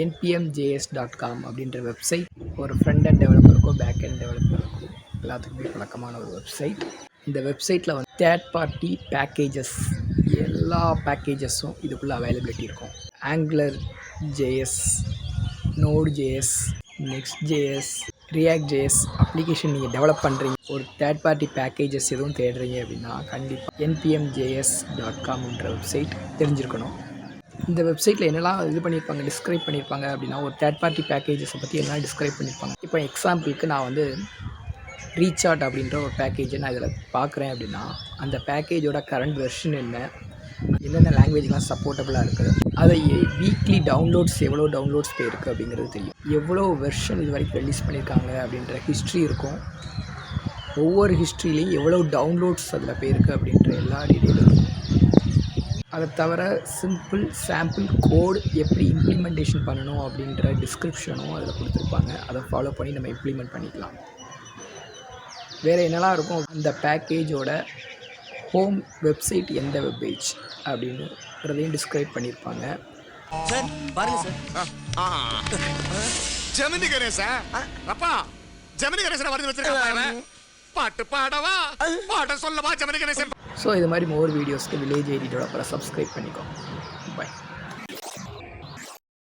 npmjs.com அப்படின்ற website ஒரு front and டெவலப்பருக்கோ back and டெவலப்பருக்கோ எல்லாத்துக்குமே பழக்கமான ஒரு வெப்சைட். இந்த வெப்சைட்டில் வந்து தேர்ட் பார்ட்டி பேக்கேஜஸ் எல்லா பேக்கேஜஸும் இதுக்குள்ளே அவைலபிலிட்டி இருக்கும். Angular JS, Node JS, Next JS, React JS application நீங்கள் டெவலப் பண்ணுறீங்க, ஒரு தேர்ட் பார்ட்டி பேக்கேஜஸ் எதுவும் தேடுறீங்க அப்படின்னா கண்டிப்பாக npmjs.comன்ற வெப்சைட் தெரிஞ்சிருக்கணும். இந்த வெப்சைட்டில் என்னெல்லாம் இது பண்ணியிருப்பாங்க, டிஸ்கிரைப் பண்ணியிருப்பாங்க அப்படின்னா ஒரு தேர்ட் பார்ட்டி பேக்கேஜஸை பற்றி எல்லாம் டிஸ்கிரைப் பண்ணியிருப்பாங்க. இப்போ எக்ஸாம்பிளுக்கு நான் வந்து ரீசார்ட் அப்படின்ற ஒரு பேக்கேஜை நான் இதில் பார்க்குறேன் அப்படின்னா அந்த பேக்கேஜோட கரண்ட் வெர்ஷன் என்னென்ன லாங்குவேஜ்லாம் சப்போர்ட்டபுளாக இருக்குது, அதை வீக்லி டவுன்லோட்ஸ் எவ்வளோ டவுன்லோட்ஸ் போயிருக்கு அப்படிங்கிறது தெரியும், எவ்வளோ வெர்ஷன் இது வரைக்கும் ரிலீஸ் பண்ணியிருக்காங்க அப்படின்ற ஹிஸ்ட்ரி இருக்கும். ஒவ்வொரு ஹிஸ்ட்ரிலையும் எவ்வளோ டவுன்லோட்ஸ் அதில் போயிருக்கு அப்படின்ற எல்லா டீட்டெயிலும் இருக்கும். அதை தவிர சிம்பிள் சாம்பிள் கோட் எப்படி இம்ப்ளிமெண்டேஷன் பண்ணணும் அப்படின்ற டிஸ்கிரிப்ஷனும் அதில் கொடுத்துருப்பாங்க. அதை ஃபாலோ பண்ணி நம்ம இம்ப்ளிமெண்ட் பண்ணிக்கலாம். வேறு என்னெல்லாம் இருக்கும், அந்த பேக்கேஜோட ஹோம் வெப்சைட் எந்த வெப்பேஜ் அப்படின்றதையும் டிஸ்கிரைப் பண்ணியிருப்பாங்க. சார் பாருங்க சார், ஜெமினி கணேசா அப்பா, ஜெமினி கணேசன் வருது வச்சிருக்காங்க. பாட்டு பாடவா, பாட சொல்லவா ஜெமினி கணேசன். ஸோ இது மாதிரி மோர் வீடியோஸ்க்கு வில்லேஜ் ஐடி டெவலப்பரை சப்ஸ்கிரைப் பண்ணிக்கோ. பாய்.